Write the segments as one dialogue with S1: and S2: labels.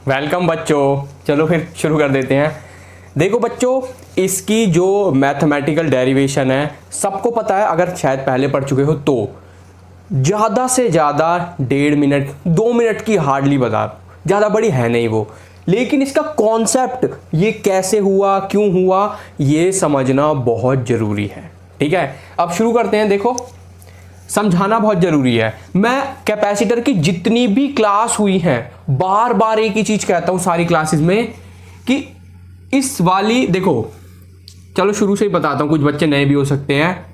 S1: Welcome बच्चों। चलो फिर शुरू कर देते हैं। देखो बच्चों, इसकी जो मैथमेटिकल डेरिवेशन है सबको पता है, अगर शायद पहले पढ़ चुके हो तो ज़्यादा से ज़्यादा 1.5 मिनट 2 मिनट की हार्डली बता, ज़्यादा बड़ी है नहीं वो, लेकिन इसका कॉन्सेप्ट ये कैसे हुआ क्यों हुआ ये समझना बहुत ज़रूरी है। ठीक है, अब शुरू करते हैं। देखो, समझाना बहुत जरूरी है। मैं कैपेसिटर की जितनी भी क्लास हुई हैं बार बार एक ही चीज कहता हूं सारी क्लासेस में कि इस वाली देखो, चलो शुरू से ही बताता हूं, कुछ बच्चे नए भी हो सकते हैं।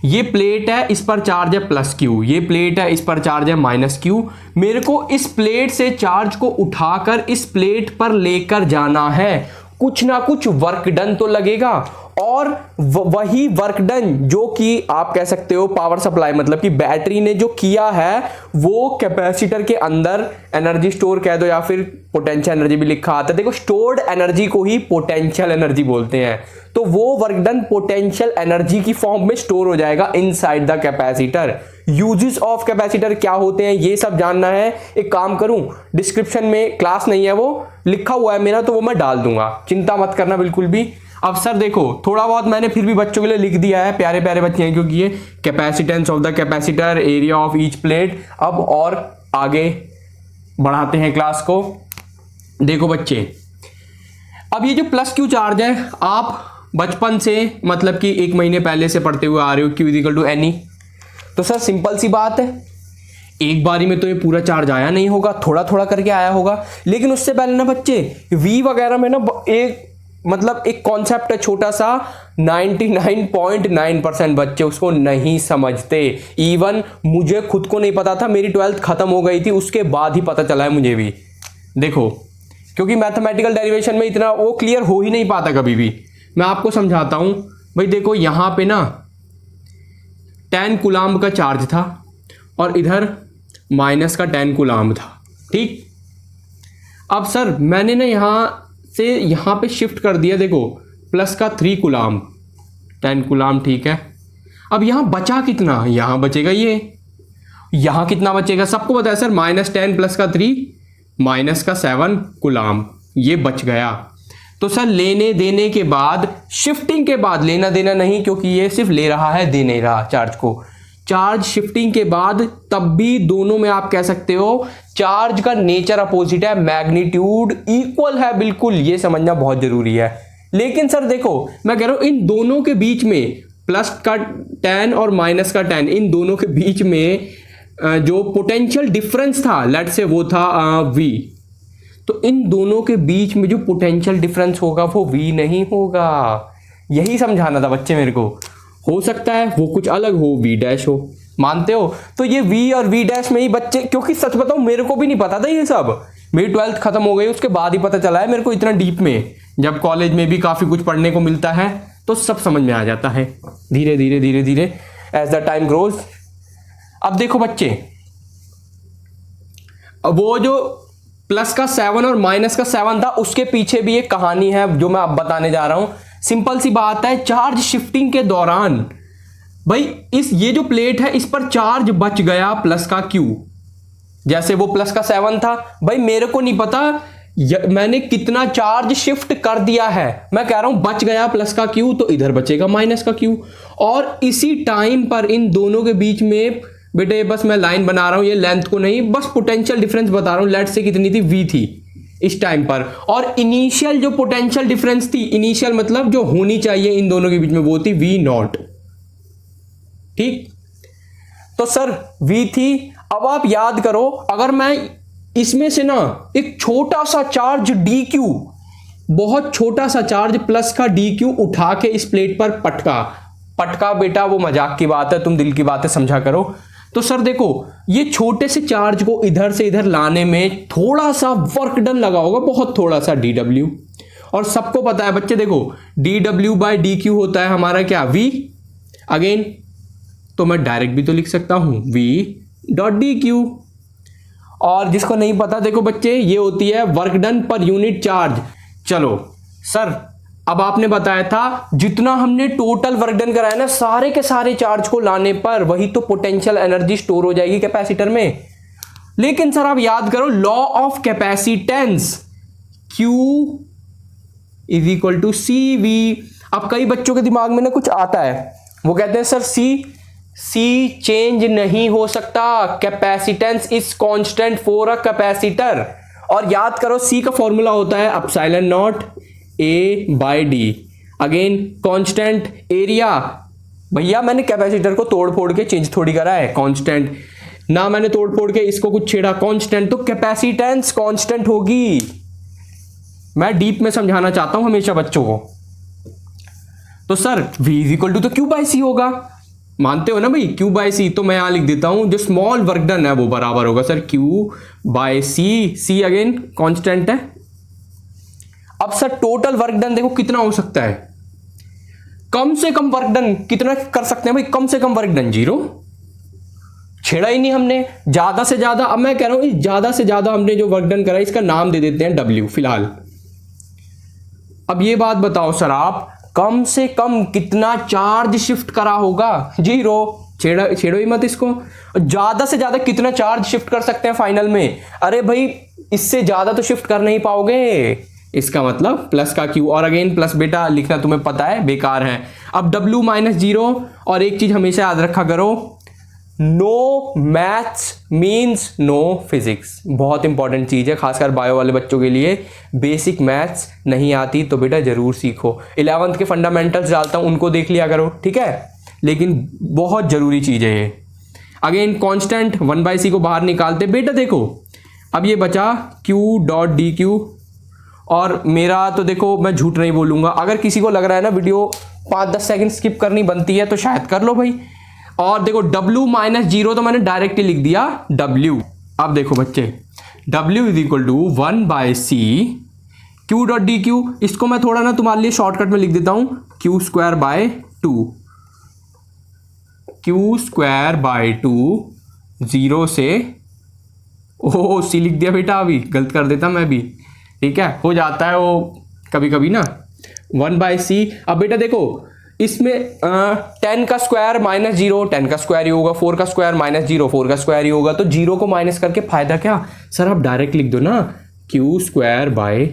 S1: ये प्लेट है, इस पर चार्ज है प्लस क्यू, ये प्लेट है, इस पर चार्ज है माइनस क्यू। मेरे को इस प्लेट से चार्ज को उठाकर इस प्लेट पर लेकर जाना है, कुछ ना कुछ वर्क डन तो लगेगा, और वही वर्क डन जो कि आप कह सकते हो पावर सप्लाई, मतलब कि बैटरी ने जो किया है वो कैपेसिटर के अंदर एनर्जी स्टोर कह दो या फिर पोटेंशियल एनर्जी भी लिखा आता है। देखो, स्टोर्ड एनर्जी को ही पोटेंशियल एनर्जी बोलते हैं, तो वो वर्क डन पोटेंशियल एनर्जी की फॉर्म में स्टोर हो जाएगा inside the capacitor. Uses of capacitor क्या होते हैं ये सब जानना है। एक काम करूं, डिस्क्रिप्शन में क्लास नहीं है वो लिखा हुआ है मेरा, तो वो मैं डाल दूंगा, चिंता मत करना बिल्कुल भी। अब सर देखो, थोड़ा बहुत मैंने फिर भी बच्चों के लिए लिख दिया है, प्यारे प्यारे बच्चे हैं क्योंकि ये capacitance of the capacitor, area of each plate. अब और आगे बढ़ाते हैं क्लास को। देखो बच्चे, अब ये जो प्लस क्यू चार्ज है आप बचपन से, मतलब कि 1 महीने पहले से पढ़ते हुए आ रहे हो, Q equal to n e. तो सर सिंपल सी बात है, एक बारी में तो ये पूरा चार्ज आया नहीं होगा, थोड़ा थोड़ा करके आया होगा। लेकिन उससे पहले ना बच्चे, वी वगैरह में ना एक कॉन्सेप्ट है छोटा सा, 99.9% बच्चे उसको नहीं समझते। इवन मुझे खुद को नहीं पता था, मेरी 12th खत्म हो गई थी उसके बाद ही पता चला है मुझे भी। देखो, क्योंकि मैथमेटिकल डेरिवेशन में इतना वो क्लियर हो ही नहीं पाता कभी भी। मैं आपको समझाता हूं भाई। देखो, यहां पे ना 10 कूलाम्ब का चार्ज था और इधर माइनस का 10 कूलाम्ब था। ठीक, अब सर मैंने ना यहां से यहां पे शिफ्ट कर दिया। देखो, प्लस का 3 कूलाम्ब, 10 कूलाम्ब, ठीक है। अब यहां बचा कितना, यहां बचेगा ये, यहां कितना बचेगा सबको पता है सर, -10 प्लस का 3 माइनस का 7 कूलाम्ब, ये बच गया। तो सर लेने देने के बाद, शिफ्टिंग के बाद, लेना देना नहीं क्योंकि ये सिर्फ ले रहा है, दे नहीं रहा चार्ज को। चार्ज शिफ्टिंग के बाद तब भी दोनों में आप कह सकते हो चार्ज का नेचर अपोजिट है, मैग्नीट्यूड इक्वल है, बिल्कुल, ये समझना बहुत जरूरी है। लेकिन सर देखो, मैं कह रहा हूं इन दोनों के बीच में, प्लस का 10 और माइनस का 10, इन दोनों के बीच में जो पोटेंशियल डिफरेंस था, लेट से वो था V, तो इन दोनों के बीच में जो पोटेंशियल डिफरेंस होगा वो V नहीं होगा। यही समझाना था बच्चे मेरे को। हो सकता है वो कुछ अलग हो, V डैश हो, मानते हो? तो ये V और V डैश में ही बच्चे, क्योंकि सच बताऊं मेरे को भी नहीं पता था ये सब, मेरी 12th खत्म हो गई उसके बाद ही पता चला है मेरे को इतना डीप में। जब कॉलेज में भी काफी कुछ पढ़ने को मिलता है तो सब समझ में आ जाता है धीरे धीरे धीरे धीरे एज द टाइम ग्रोज। अब देखो बच्चे, अब वो जो प्लस का 7 और माइनस का 7 था उसके पीछे भी एक कहानी है जो मैं अब बताने जा रहा हूं। सिंपल सी बात है, चार्ज शिफ्टिंग के दौरान भाई ये जो प्लेट है इस पर चार्ज बच गया प्लस का क्यू, जैसे वो प्लस का 7 था, भाई मेरे को नहीं पता मैंने कितना चार्ज शिफ्ट कर दिया है, मैं कह रहा हूं बच गया प्लस का क्यू, तो इधर बचेगा माइनस का क्यू। और इसी टाइम पर इन दोनों के बीच में, बेटे बस मैं लाइन बना रहा हूं, ये लेंथ को नहीं, बस पोटेंशियल डिफरेंस बता रहा हूं, लेट से कितनी थी, V थी इस टाइम पर, और इनिशियल जो पोटेंशियल डिफरेंस थी, इनिशियल मतलब जो होनी चाहिए इन दोनों के बीच में, वो थी V0। ठीक, तो सर V थी। अब आप याद करो, अगर मैं इसमें से ना एक छोटा सा चार्ज dq, बहुत छोटा सा चार्ज प्लस का dq उठा के इस प्लेट पर पटका बेटा वो मजाक की बात है, तुम दिल की बातें समझा करो। तो सर देखो, ये छोटे से चार्ज को इधर से इधर लाने में थोड़ा सा वर्क डन लगा होगा, बहुत थोड़ा सा dw, और सबको पता है बच्चे, देखो dw बाई dq होता है हमारा क्या, V। अगेन तो मैं डायरेक्ट भी तो लिख सकता हूं V डॉट dq। और जिसको नहीं पता, देखो बच्चे, ये होती है work done per unit charge. चलो सर, अब आपने बताया था जितना हमने टोटल वर्क डन कराया ना सारे के सारे चार्ज को लाने पर, वही तो पोटेंशियल एनर्जी स्टोर हो जाएगी कैपेसिटर में। लेकिन सर आप याद करो, law of capacitance Q is equal to C V. अब कई बच्चों के दिमाग में ना कुछ आता है, वो कहते हैं सर सी चेंज नहीं हो सकता, capacitance is constant for a capacitor. और याद करो सी का फॉर्मूला होता है epsilon naught A by D. Again constant area, भैया मैंने कैपेसिटर को तोड़ फोड़ के चेंज थोड़ी करा है, कांस्टेंट ना मैंने तोड़ फोड़ के इसको कुछ छेड़ा, कांस्टेंट, तो कैपेसिटेंस कांस्टेंट होगी। मैं डीप में समझाना चाहता हूं हमेशा बच्चों को। तो sir V is equal to तो Q बाई सी होगा, मानते हो ना भाई, Q बाई सी। तो मैं यहां लिख देता हूं जो स्मॉल वर्क डन है वो बराबर होगा सर Q बाय सी, सी अगेन कांस्टेंट है। अब सर टोटल वर्क डन देखो कितना हो सकता है, कम से कम वर्क डन कितना कर सकते हैं भाई, कम से कम वर्क डन 0, छेड़ा ही नहीं हमने। ज्यादा से ज्यादा, अब मैं कह रहा हूं ज्यादा से ज्यादा हमने जो वर्क डन करा इसका नाम दे देते हैं W फिलहाल। अब ये बात बताओ सर आप, कम से कम कितना चार्ज शिफ्ट करा होगा, 0, छेड़ो ही मत इसको। ज्यादा से ज्यादा कितना चार्ज शिफ्ट कर सकते हैं फाइनल में, अरे भाई इससे ज्यादा तो शिफ्ट कर नहीं पाओगे, इसका मतलब प्लस का Q, और अगेन प्लस बेटा लिखना तुम्हें पता है बेकार है। अब W माइनस 0, और एक चीज हमेशा याद रखा करो, no maths means no physics, बहुत इंपॉर्टेंट चीज है खासकर बायो वाले बच्चों के लिए। बेसिक मैथ्स नहीं आती तो बेटा जरूर सीखो, 11th के फंडामेंटल्स डालता हूं उनको देख लिया करो, ठीक है, लेकिन बहुत जरूरी चीज है ये। अगेन कांस्टेंट 1/c को बाहर निकालते बेटा, देखो अब ये बचा Q डॉट डी क्यू, और मेरा तो देखो मैं झूठ नहीं बोलूंगा, अगर किसी को लग रहा है ना वीडियो 5-10 सेकंड स्किप करनी बनती है तो शायद कर लो भाई। और देखो W माइनस 0 तो मैंने डायरेक्ट ही लिख दिया W। अब देखो बच्चे W is equal to 1/c Q dot d Q, इसको मैं थोड़ा ना तुम्हारे लिए शॉर्टकट में लिख देता हूं Q square by 2, Q square by 2, 0 से ओ C लिख दिया बेटा, अभी गलत कर देता मैं भी, ठीक है, हो जाता है वो कभी कभी ना, 1/c। अब बेटा देखो इसमें 10 का स्क्वायर माइनस 0, 10 का स्क्वायर ही होगा, 4 का स्क्वायर माइनस 0, 4 का स्क्वायर ही होगा, तो 0 को माइनस करके फायदा क्या सर, आप डायरेक्ट लिख दो ना Q स्क्वायर बाय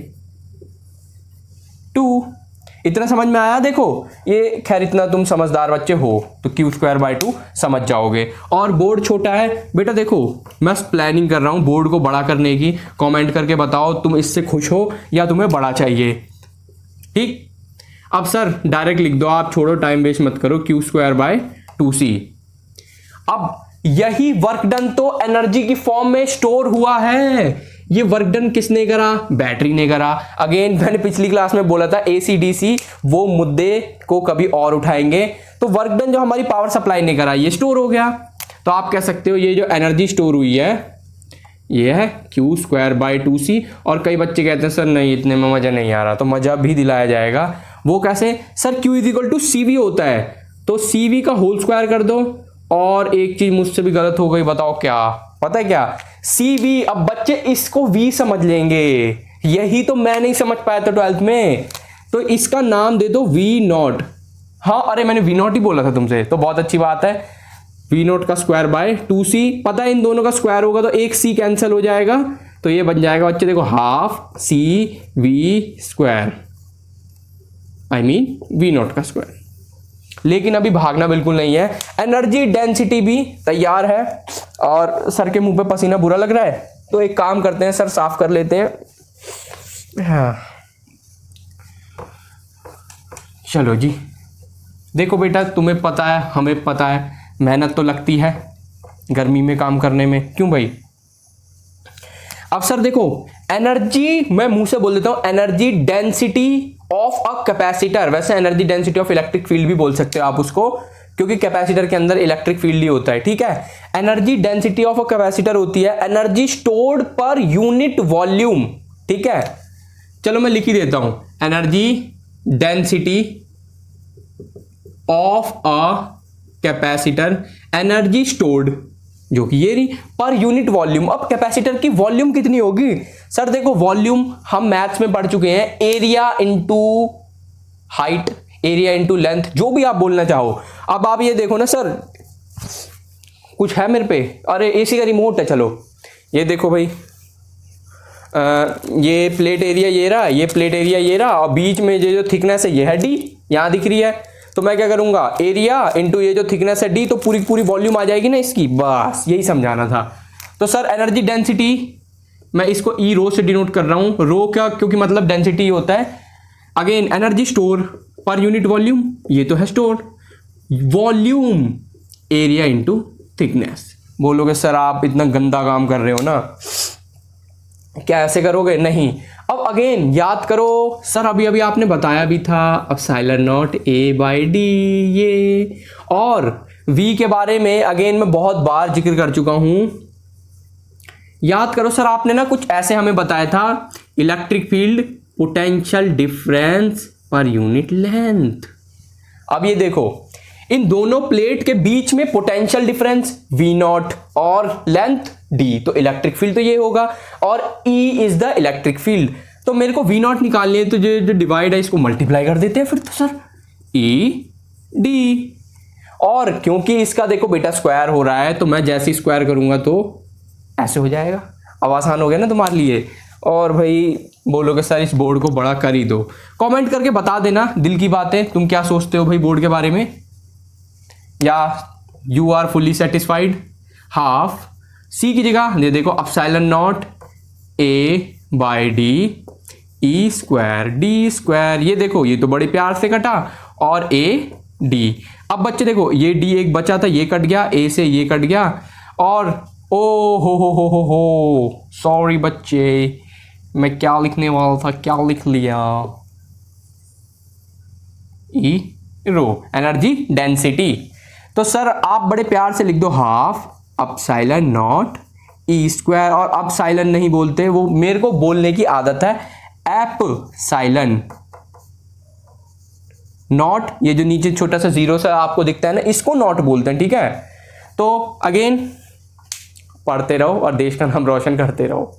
S1: 2। इतना समझ में आया? देखो ये खैर इतना तुम समझदार बच्चे हो तो Q स्क्वायर बाय 2 समझ जाओगे। और बोर्ड छोटा है बेटा, देखो मैं प्लानिंग कर रहा हूं बोर्ड को बड़ा करने की, कमेंट करके बताओ तुम इससे खुश हो या तुम्हें बड़ा चाहिए, ठीक। अब सर डायरेक्ट लिख दो आप, छोड़ो टाइम वेस्ट मत करो, Q स्क्वायर बाय 2c। अब यही वर्क डन तो एनर्जी की फॉर्म में स्टोर हुआ है, ये वर्क डन किसने करा, बैटरी ने करा। अगेन मैंने पिछली क्लास में बोला था AC/DC वो मुद्दे को कभी और उठाएंगे। तो वर्क डन जो हमारी पावर सप्लाई ने करा ये स्टोर हो गया, तो आप कह सकते हो ये जो एनर्जी स्टोर हुई है ये है Q स्क्वायर बाय 2c। और कई बच्चे कहते हैं सर नहीं इतने में मजा नहीं आ रहा, तो मजा भी दिलाया जाएगा। वो कैसे sir, Q is equal to CV होता है, तो CV का होल स्क्वायर कर दो। और एक चीज मुझसे भी गलत हो गई, बताओ क्या, पता है क्या, CV। अब बच्चे इसको V समझ लेंगे, यही तो मैं नहीं समझ पाया था 12th में, तो इसका नाम दे दो V0। हाँ अरे मैंने V0 ही बोला था तुमसे, तो बहुत अच्छी बात है, V0 का स्क्वायर बाय 2c। पता है इन दोनों का स्क्वायर होगा तो एक c कैंसिल हो जाएगा, तो ये बन जाएगा बच्चे देखो half CV square, I mean V0 का स्क्वायर। लेकिन अभी भागना बिल्कुल नहीं है, एनर्जी डेंसिटी भी तैयार है। और सर के मुंह पे पसीना बुरा लग रहा है, तो एक काम करते हैं सर, साफ कर लेते हैं। हाँ चलो जी, देखो बेटा तुम्हें पता है हमें पता है मेहनत तो लगती है गर्मी में काम करने में, क्यों भाई। अब सर देखो एनर्जी, मैं मुंह से बोल देता हूं, energy density of a capacitor, वैसे energy density of electric field भी बोल सकते हो आप उसको, क्योंकि कैपेसिटर के अंदर इलेक्ट्रिक फील्ड ही होता है, ठीक है। Energy density of a capacitor होती है energy stored per unit volume, ठीक है। चलो मैं लिख ही देता हूं, energy density of a capacitor, energy stored जो कि ये रही पर यूनिट वॉल्यूम। अब कैपेसिटर की वॉल्यूम कितनी होगी सर, देखो वॉल्यूम हम मैथ्स में पढ़ चुके हैं, area into height, area into length, जो भी आप बोलना चाहो। अब आप ये देखो ना सर, कुछ है मेरे पे, अरे AC का रिमोट है, चलो ये देखो भाई, ये प्लेट एरिया ये रहा, ये प्लेट एरिया ये रहा, और बीच में जो थिकनेस है ये है डी, यहाँ दिख रही है। तो मैं क्या करूँगा, एरिया इंटू ये जो थिकनेस है डी, तो पूरी पूरी वॉल्यूम आ जाएगी ना इसकी, बस यही समझाना था। तो सर एनर्जी डेंसिटी मैं इसको ई रो से डिनोट कर रहा हूँ, रो क्या, क्योंकि मतलब डेंसिटी होता है। Again energy store per unit volume, ये तो है store volume area into thickness. बोलोगे सर आप इतना गंदा काम कर रहे हो ना, क्या ऐसे करोगे? नहीं। अब अगेन याद करो सर, अभी अभी आपने बताया भी था epsilon naught A by D ये, और v के बारे में अगेन मैं बहुत बार जिक्र कर चुका हूं। याद करो सर, आपने ना कुछ ऐसे हमें बताया था, electric field potential difference per unit length. अब ये देखो, इन दोनों प्लेट के बीच में पोटेंशियल डिफरेंस v नॉट और लेंथ d, तो इलेक्ट्रिक फील्ड तो ये होगा, और E is the electric field. तो मेरे को v नॉट निकालनी है, तो जो डिवाइड है इसको मल्टीप्लाई कर देते हैं फिर, तो सर E d, और क्योंकि इसका देखो बेटा स्क्वायर हो रहा है, तो मैं जैसे ही स्क्वायर करूंगा तो ऐसे हो जाएगा। अब आसान हो गया ना तुम्हारे लिए। और भाई बोलोगे सर इस बोर्ड को बड़ा कर ही दो, कमेंट करके बता देना दिल की बातें, तुम क्या सोचते हो भाई बोर्ड के बारे में, या you are fully satisfied. Half C की जगह ये देखो epsilon naught A by D E square D square, ये देखो ये तो बड़े प्यार से कटा, और ए डी। अब बच्चे देखो ये डी एक बचा था, ये कट गया, ए से ये कट गया, और ओ हो सॉरी बच्चे, मैं क्या लिखने वाला था, क्या लिख लिया, ई रो एनर्जी डेंसिटी। तो सर आप बड़े प्यार से लिख दो half epsilon not E square, और एप्सिलॉन नहीं बोलते, वो मेरे को बोलने की आदत है, एप्सिलॉन नॉट, ये जो नीचे छोटा सा जीरो सा आपको दिखता है ना, इसको नॉट बोलते हैं, ठीक है। तो अगेन पढ़ते रहो और देश का नाम रोशन करते रहो।